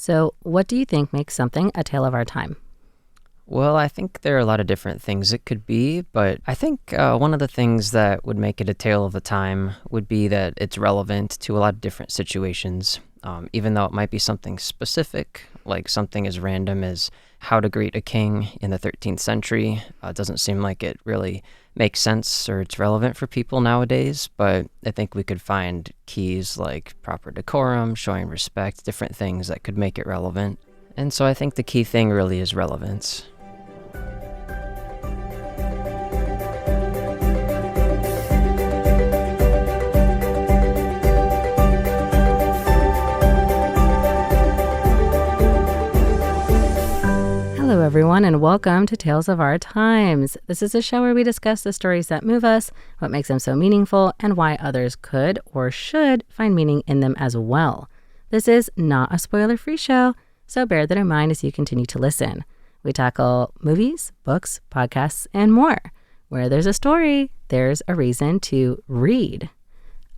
So, what do you think makes something a tale of our time? Well, I think there are a lot of different things it could be, but I think one of the things that would make it a tale of the time would be that it's relevant to a lot of different situations. Even though it might be something specific, like something as random as how to greet a king in the 13th century, it doesn't seem like it really makes sense or it's relevant for people nowadays, but I think we could find keys like proper decorum, showing respect, different things that could make it relevant. And so I think the key thing really is relevance. Hello, everyone, and welcome to Tales of Our Times. This is a show where we discuss the stories that move us, what makes them so meaningful, and why others could or should find meaning in them as well. This is not a spoiler-free show, so bear that in mind as you continue to listen. We tackle movies, books, podcasts, and more. Where there's a story, there's a reason to read.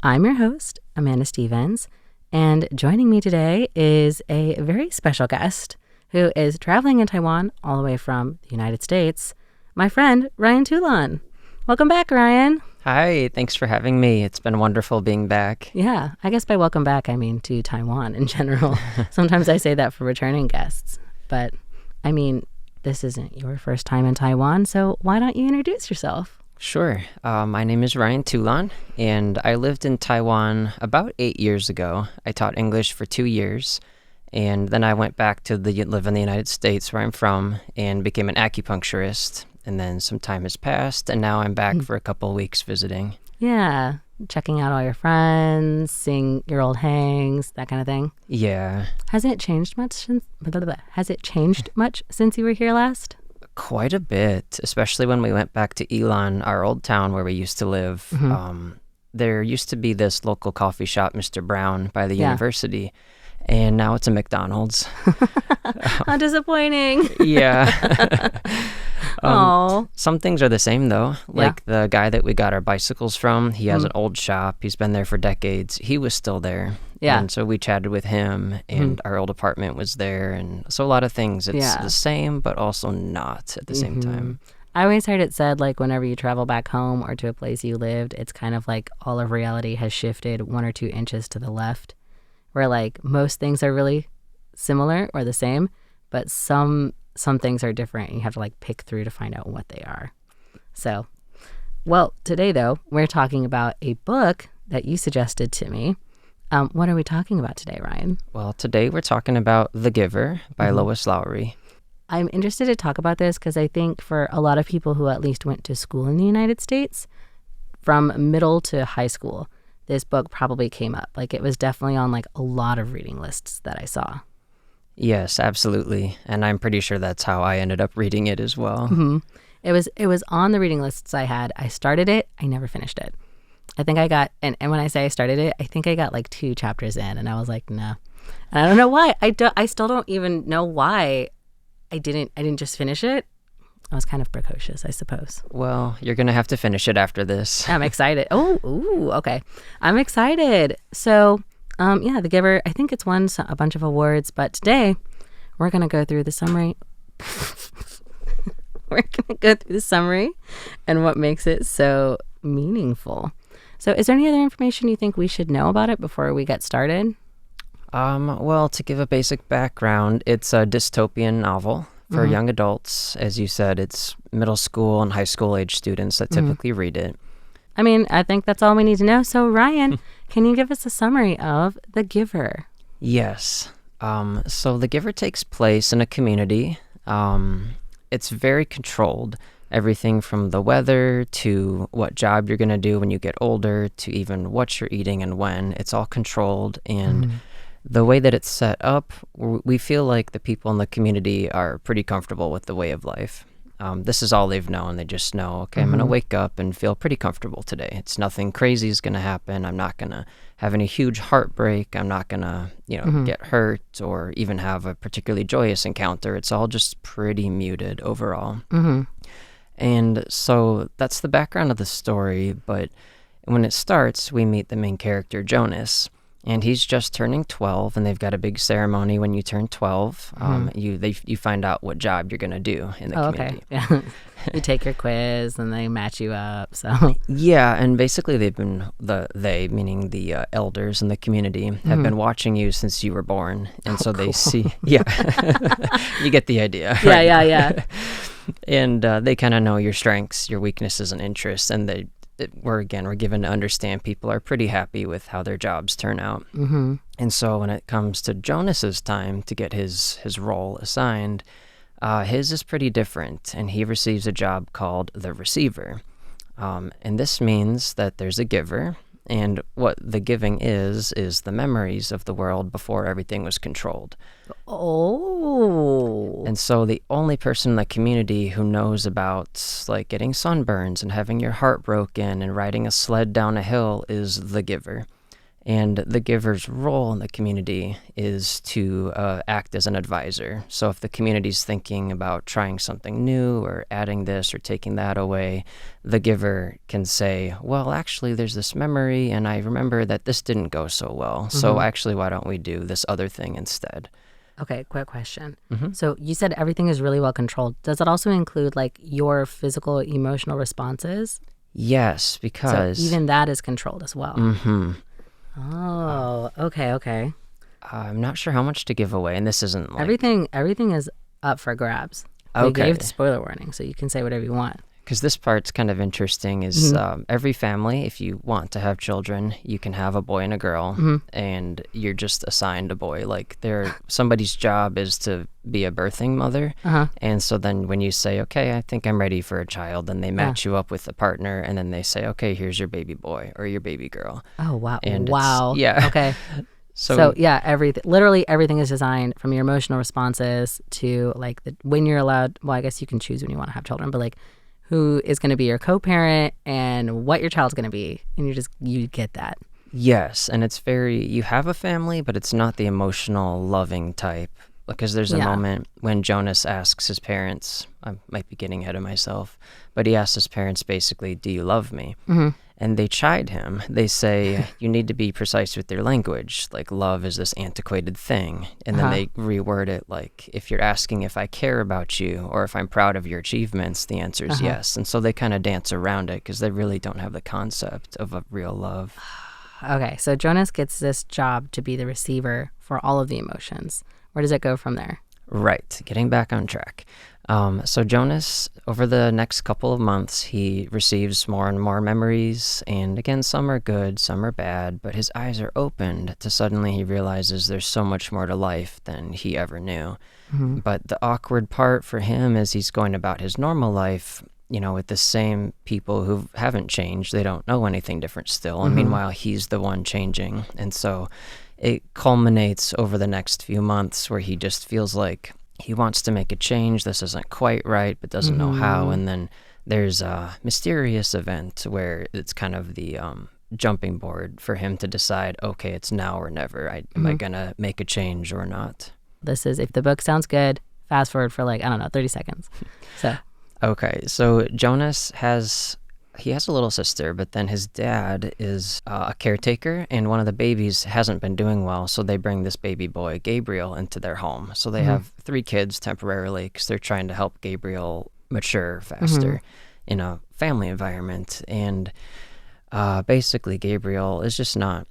I'm your host, Amanda Stevens, and joining me today is a very special guest who is traveling in Taiwan all the way from the United States, my friend, Ryan Tulon. Welcome back, Ryan. Hi, thanks for having me. It's been wonderful being back. Yeah, I guess by welcome back, I mean to Taiwan in general. Sometimes I say that for returning guests, but I mean, this isn't your first time in Taiwan, so why don't you introduce yourself? Sure. My name is Ryan Tulon, and I lived in Taiwan about 8 years ago. I taught English for 2 years. And then I went back to live in the United States, where I'm from, and became an acupuncturist. And then some time has passed, and now I'm back for a couple of weeks visiting. Yeah, checking out all your friends, seeing your old hangs, that kind of thing. Yeah. Has it changed much since you were here last? Quite a bit, especially when we went back to Elon, our old town where we used to live. There used to be this local coffee shop, Mr. Brown, by the university. And now it's a McDonald's. How disappointing. Yeah. Oh. Some things are the same, though. Like the guy that we got our bicycles from, he has an old shop. He's been there for decades. He was still there. Yeah. And so we chatted with him, and our old apartment was there. And so a lot of things, it's the same, but also not at the same time. I always heard it said, like, whenever you travel back home or to a place you lived, it's kind of like all of reality has shifted 1 or 2 inches to the left. Where like most things are really similar or the same, but some things are different and you have to like pick through to find out what they are. So, well, today though, we're talking about a book that you suggested to me. What are we talking about today, Ryan? Well, today we're talking about The Giver by Lois Lowry. I'm interested to talk about this because I think for a lot of people who at least went to school in the United States, from middle to high school, this book probably came up. Like, it was definitely on like a lot of reading lists that I saw. Yes, absolutely. And I'm pretty sure that's how I ended up reading it as well. It was on the reading lists I had. I started it. I never finished it. I think I got, and when I say I started it, I think I got like 2 chapters in and I was like, no. And I don't know why. I still don't even know why I didn't just finish it. I was kind of precocious, I suppose. Well, you're going to have to finish it after this. I'm excited. Okay. I'm excited. So, The Giver, I think it's won a bunch of awards, but today we're going to go through the summary. And what makes it so meaningful. So, is there any other information you think we should know about it before we get started? Well, to give a basic background, it's a dystopian novel. For young adults, as you said, it's middle school and high school age students that typically read it. I mean, I think that's all we need to know. So, Ryan, can you give us a summary of The Giver? Yes. So The Giver takes place in a community. It's very controlled. Everything from the weather to what job you're going to do when you get older to even what you're eating and when. It's all controlled. And the way that it's set up, we feel like the people in the community are pretty comfortable with the way of life. This is all they've known. They just know, okay, I'm going to wake up and feel pretty comfortable today. It's nothing crazy is going to happen. I'm not going to have any huge heartbreak. I'm not going to, get hurt or even have a particularly joyous encounter. It's all just pretty muted overall. And so that's the background of the story. But when it starts, we meet the main character, Jonas. and he's just turning 12, and they've got a big ceremony when you turn 12. You find out what job you're going to do in the community. Okay. Yeah. You take your quiz, and they match you up. So Yeah, and basically they've been meaning the elders in the community, have been watching you since you were born, and so they see. Yeah, you get the idea. Right? Yeah. And they kind of know your strengths, your weaknesses, and interests, and we're given to understand people are pretty happy with how their jobs turn out. And so when it comes to Jonas's time to get his role assigned, his is pretty different, and he receives a job called the receiver. And this means that there's a giver, and what the giving is the memories of the world before everything was controlled. Oh. And so the only person in the community who knows about like getting sunburns and having your heart broken and riding a sled down a hill is the giver. And the giver's role in the community is to act as an advisor. So if the community's thinking about trying something new or adding this or taking that away, the giver can say, well, actually, there's this memory, and I remember that this didn't go so well. So actually, why don't we do this other thing instead? Okay, quick question. So you said everything is really well controlled. Does it also include like your physical, emotional responses? Yes, because... So even that is controlled as well. Oh, okay. I'm not sure how much to give away, and this isn't like... Everything is up for grabs. They gave the spoiler warning, so you can say whatever you want. Because this part's kind of interesting is every family, if you want to have children, you can have a boy and a girl, and you're just assigned a boy. Like somebody's job is to be a birthing mother, and so then when you say, okay, I think I'm ready for a child, then they match you up with a partner, and then they say, okay, here's your baby boy or your baby girl. Oh, wow. And wow. Yeah. Okay. So yeah, literally everything is designed from your emotional responses to like when you're allowed. Well, I guess you can choose when you want to have children, but like who is going to be your co-parent and what your child's going to be, and you get that. Yes, and you have a family, but it's not the emotional, loving type. Because there's a moment when Jonas asks his parents, I might be getting ahead of myself, but he asks his parents basically, do you love me? And they chide him. They say, you need to be precise with your language. Like, love is this antiquated thing. And then they reword it like, if you're asking if I care about you or if I'm proud of your achievements, the answer is yes. And so they kind of dance around it because they really don't have the concept of a real love. Okay, so Jonas gets this job to be the receiver for all of the emotions. Where does it go from there? Right, getting back on track. So Jonas, over the next couple of months, he receives more and more memories, and again, some are good, some are bad, but his eyes are opened to suddenly he realizes there's so much more to life than he ever knew. But the awkward part for him is he's going about his normal life, with the same people who haven't changed. They don't know anything different still, and meanwhile, he's the one changing. And so it culminates over the next few months where he just feels like he wants to make a change. This isn't quite right, but doesn't know how. And then there's a mysterious event where it's kind of the jumping board for him to decide, okay, it's now or never. Am I going to make a change or not? This is, if the book sounds good, fast forward for 30 seconds. So. Okay, so Jonas has a little sister, but then his dad is a caretaker, and one of the babies hasn't been doing well, so they bring this baby boy, Gabriel, into their home. So they have 3 kids temporarily because they're trying to help Gabriel mature faster in a family environment. And basically, Gabriel is just not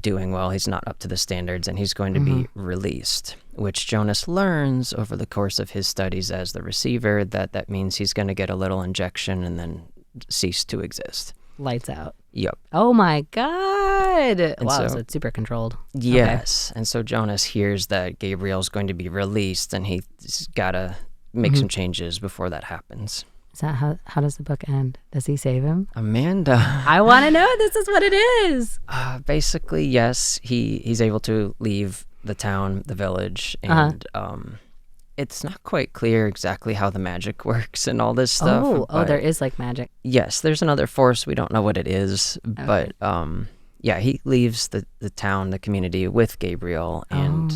doing well. He's not up to the standards, and he's going to be released, which Jonas learns over the course of his studies as the receiver that means he's going to get a little injection and then cease to exist. Lights out. Yep. Oh my God. And wow, so it's super controlled. Yes. Okay. And so Jonas hears that Gabriel's going to be released, and he's got to make some changes before that happens. Is that how does the book end? Does he save him? Amanda. I want to know. This is what it is. Basically, yes. He's able to leave the town, the village, and it's not quite clear exactly how the magic works and all this stuff. Oh, there is like magic. Yes, there's another force. We don't know what it is, but yeah, he leaves the town, the community with Gabriel, and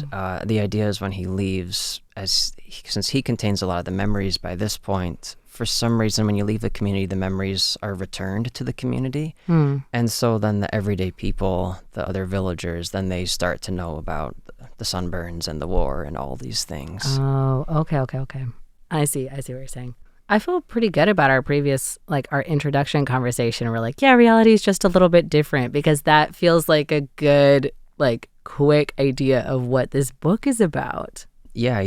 the idea is when he leaves, since he contains a lot of the memories by this point for some reason, when you leave the community, the memories are returned to the community. Hmm. And so then the everyday people, the other villagers, then they start to know about the sunburns and the war and all these things. Oh, okay. I see what you're saying. I feel pretty good about our previous, like our introduction conversation. We're like, yeah, reality is just a little bit different, because that feels like a good, like, quick idea of what this book is about. Yeah,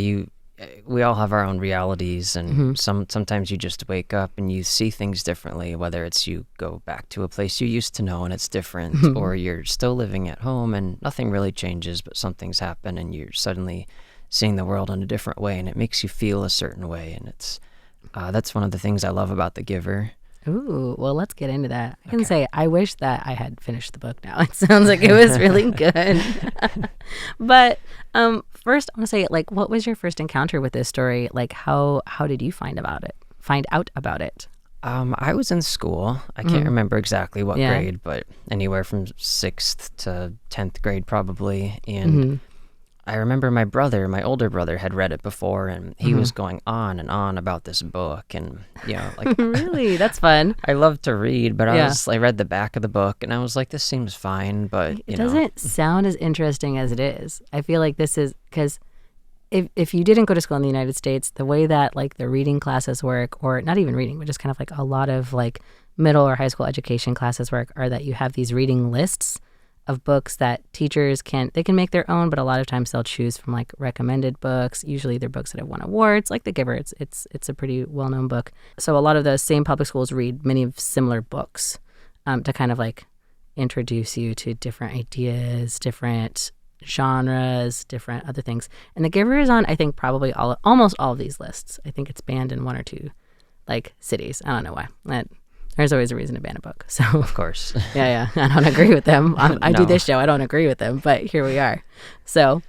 we all have our own realities, and sometimes you just wake up and you see things differently, whether it's you go back to a place you used to know and it's different, or you're still living at home and nothing really changes, but something's happened and you're suddenly seeing the world in a different way, and it makes you feel a certain way. And it's that's one of the things I love about The Giver. Ooh, well, let's get into that. I can say I wish that I had finished the book now. It sounds like it was really good. But first, I want to say, like, what was your first encounter with this story? Like, how did you find out about it? I was in school. I can't remember exactly what grade, but anywhere from 6th to 10th grade probably. And I remember my older brother, had read it before, and he was going on and on about this book. And, like... Really? That's fun. I love to read, but I read the back of the book, and I was like, this seems fine, but, It doesn't sound as interesting as it is. I feel like this is... Because if you didn't go to school in the United States, the way that, like, the reading classes work, or not even reading, but just kind of like a lot of, like, middle or high school education classes work, are that you have these reading lists of books that teachers can make their own, but a lot of times they'll choose from, like, recommended books. Usually they're books that have won awards, like The Giver. It's a pretty well-known book. So a lot of those same public schools read many of similar books to kind of, like, introduce you to different ideas, different genres, different other things. And The Giver is on, I think, probably almost all of these lists. I think it's banned in one or two, like, cities. I don't know why. There's always a reason to ban a book. So Of course. yeah. I don't agree with them. I do No. this show. I don't agree with them, but here we are. So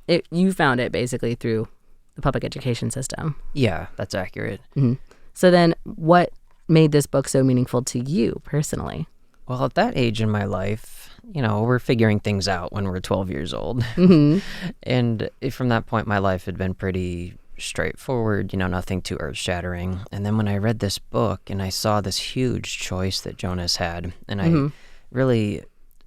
you found it basically through the public education system. Yeah, that's accurate. So then what made this book so meaningful to you personally? Well, at that age in my life, we're figuring things out when we're 12 years old. And from that point, my life had been pretty straightforward, nothing too earth-shattering. And then when I read this book and I saw this huge choice that Jonas had, and I really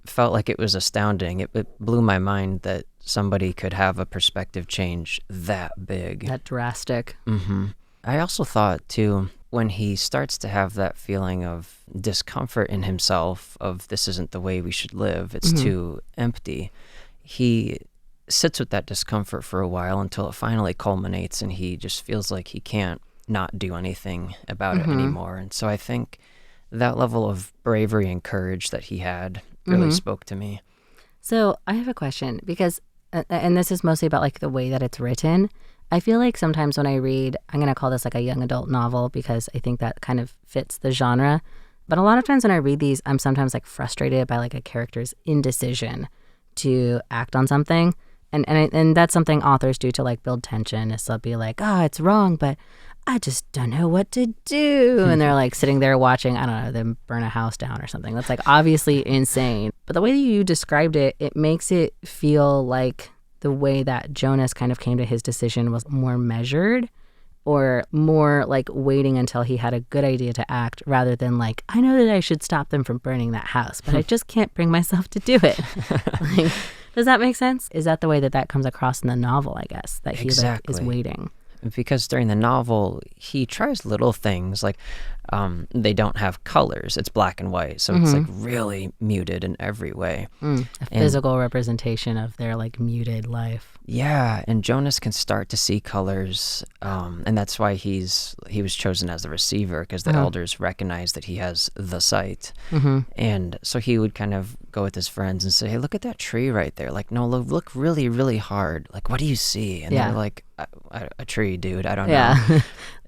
felt like it was astounding. It blew my mind that somebody could have a perspective change that big. That drastic. I also thought, too, when he starts to have that feeling of discomfort in himself, of this isn't the way we should live, it's too empty, he sits with that discomfort for a while until it finally culminates and he just feels like he can't not do anything about it anymore. And so I think that level of bravery and courage that he had really spoke to me. So I have a question, because, and this is mostly about, like, the way that it's written. I feel like sometimes when I read, I'm going to call this like a young adult novel because I think that kind of fits the genre. But a lot of times when I read these, I'm sometimes, like, frustrated by, like, a character's indecision to act on something. And that's something authors do to, like, build tension, is they'll be like, oh, it's wrong, but I just don't know what to do. And they're, like, sitting there watching, I don't know, them burn a house down or something. That's, like, obviously insane. But the way that you described it, it makes it feel like the way that Jonas kind of came to his decision was more measured, or more like waiting until he had a good idea to act, rather than like, I know that I should stop them from burning that house, but I just can't bring myself to do it. Like, does that make sense? Is that the way that comes across in the novel, I guess, that he Exactly. like, is waiting? Because during the novel, he tries little things like they don't have colors. It's black and white. So it's, like, really muted in every way. A physical representation of their, like, muted life. Yeah, and Jonas can start to see colors, and that's why he was chosen as the receiver, because the elders recognize that he has the sight. And so he would kind of go with his friends and say, hey, look at that tree right there. Like, no, look really, really hard. Like, what do you see? And they're like, a tree, dude. I don't know.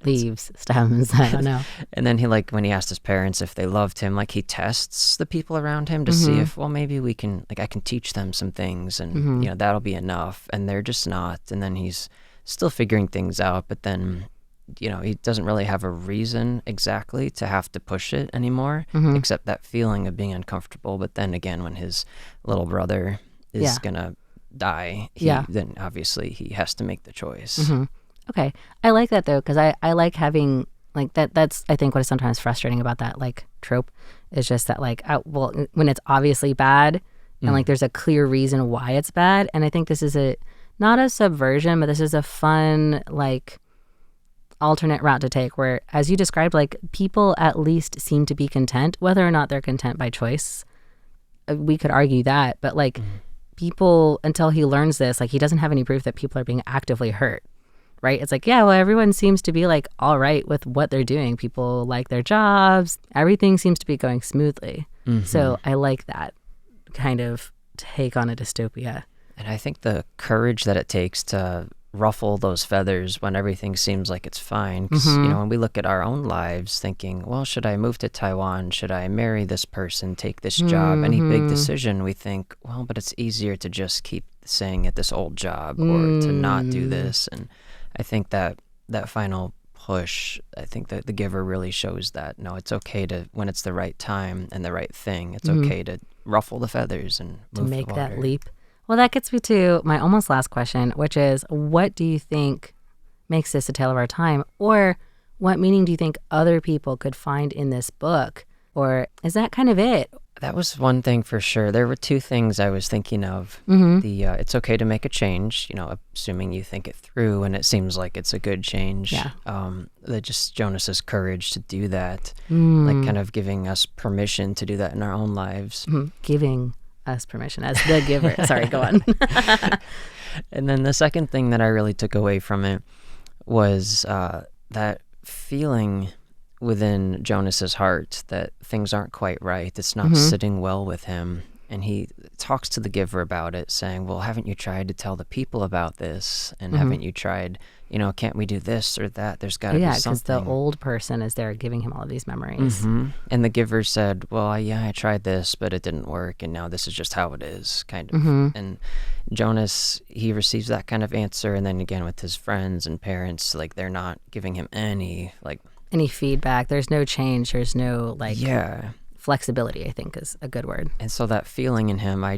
Leaves, stems, I don't know. And then when he asked his parents if they loved him, like, he tests the people around him to see if, well, maybe we can, like, I can teach them some things, and that'll be enough. And they're just not. And then he's still figuring things out, but then, he doesn't really have a reason exactly to have to push it anymore, except that feeling of being uncomfortable. But then again, when his little brother is gonna die, then obviously he has to make the choice. Okay. I like that, though, because I like having, Like that's I think what is sometimes frustrating about that like trope is just that like well, when it's obviously bad and like there's a clear reason why it's bad. And I think this is not a subversion, but this is a fun like alternate route to take where, as you described, like people at least seem to be content, whether or not they're content by choice. We could argue that, but like people, until he learns this, like he doesn't have any proof that people are being actively hurt. Right? It's like, yeah, well, everyone seems to be like all right with what they're doing. People like their jobs. Everything seems to be going smoothly. So I like that kind of take on a dystopia. And I think the courage that it takes to ruffle those feathers when everything seems like it's fine. Because, you know, when we look at our own lives thinking, well, should I move to Taiwan? Should I marry this person, take this job? Any big decision, we think, well, but it's easier to just keep staying at this old job or to not do this. And I think that final push, I think that The Giver really shows that, no, it's okay to, when it's the right time and the right thing, it's okay to ruffle the feathers and move to make the that water. leap. Well, that gets me to my almost last question, which is, what do you think makes this a tale of our time? Or what meaning do you think other people could find in this book? Or is that kind of it? That was one thing for sure. There were two things I was thinking of. It's okay to make a change, you know, assuming you think it through and it seems like it's a good change. Yeah. Just Jonas's courage to do that, like kind of giving us permission to do that in our own lives. Giving us permission as the giver. Sorry, go on. And then the second thing that I really took away from it was that feeling within Jonas's heart that things aren't quite right. It's not sitting well with him. And he talks to the giver about it, saying, well, haven't you tried to tell the people about this? And haven't you tried, you know, can't we do this or that? There's got to be something. Yeah, because the old person is there giving him all of these memories. And the giver said, well, I tried this, but it didn't work. And now this is just how it is, kind of. And Jonas, he receives that kind of answer. And then again with his friends and parents, like they're not giving him any feedback. There's no change. There's no flexibility, I think is a good word. And so that feeling in him, I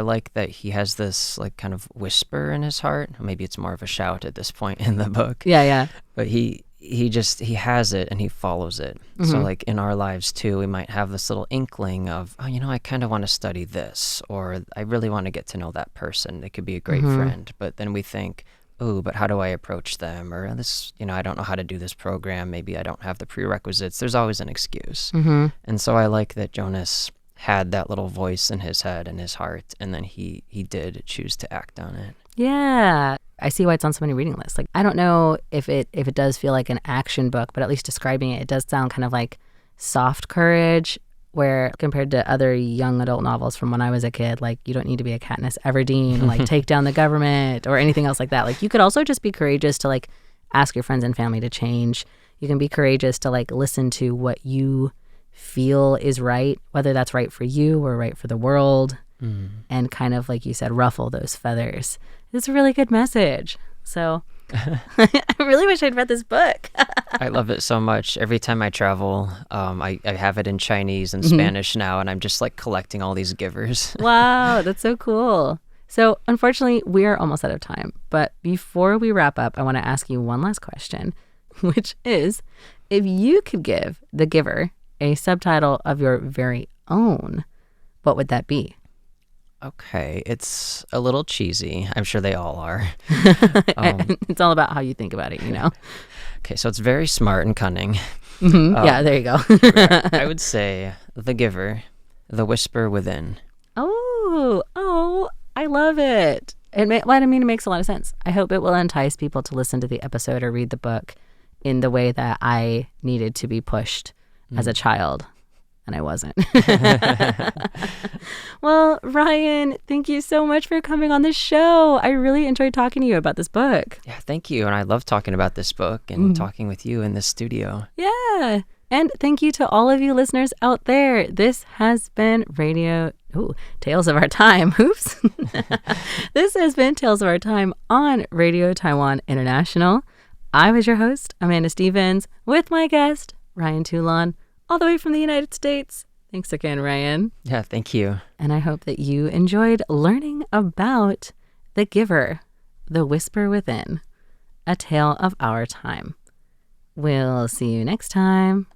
like that he has this like kind of whisper in his heart. Maybe it's more of a shout at this point in the book. Yeah. But he has it and he follows it. So like in our lives too, we might have this little inkling of, oh, you know, I kind of want to study this, or I really want to get to know that person. They could be a great friend. But then we think, oh, but how do I approach them? Or this, you know, I don't know how to do this program. Maybe I don't have the prerequisites. There's always an excuse. And so I like that Jonas had that little voice in his head and his heart, and then he did choose to act on it. Yeah. I see why it's on so many reading lists. Like, I don't know if it does feel like an action book, but at least describing it, it does sound kind of like soft courage, where compared to other young adult novels from when I was a kid, like you don't need to be a Katniss Everdeen, like take down the government or anything else like that. Like you could also just be courageous to like ask your friends and family to change. You can be courageous to like listen to what you feel is right, whether that's right for you or right for the world, and kind of, like you said, ruffle those feathers. It's a really good message. So I really wish I'd read this book. I love it so much. Every time I travel, I have it in Chinese and Spanish now, and I'm just like collecting all these givers. Wow, that's so cool. So unfortunately, we are almost out of time. But before we wrap up, I want to ask you one last question, which is, if you could give The Giver a subtitle of your very own, what would that be? Okay, it's a little cheesy. I'm sure they all are. It's all about how you think about it, you know? Okay, so it's very smart and cunning. Yeah, there you go. I would say The Giver, The Whisper Within. Oh, I love it. It makes a lot of sense. I hope it will entice people to listen to the episode or read the book in the way that I needed to be pushed as a child. And I wasn't. Well, Ryan, thank you so much for coming on the show. I really enjoyed talking to you about this book. Yeah, thank you. And I love talking about this book and talking with you in this studio. Yeah. And thank you to all of you listeners out there. This has been Tales of Our Time. Oops. This has been Tales of Our Time on Radio Taiwan International. I was your host, Amanda Stevens, with my guest, Ryan Tulon, all the way from the United States. Thanks again, Ryan. Yeah, thank you. And I hope that you enjoyed learning about The Giver, The Whisper Within, a tale of our time. We'll see you next time.